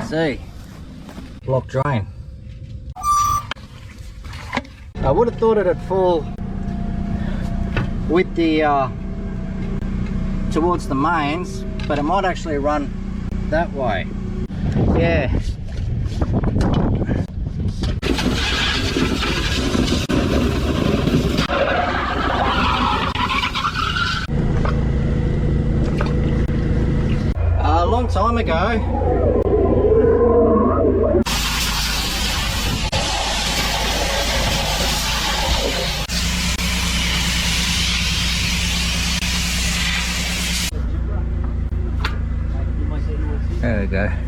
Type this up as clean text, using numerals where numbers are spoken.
See, block drain. I would have thought it'd fall with the towards the mains, but it might actually run that way. Yeah. A long time ago, there we go.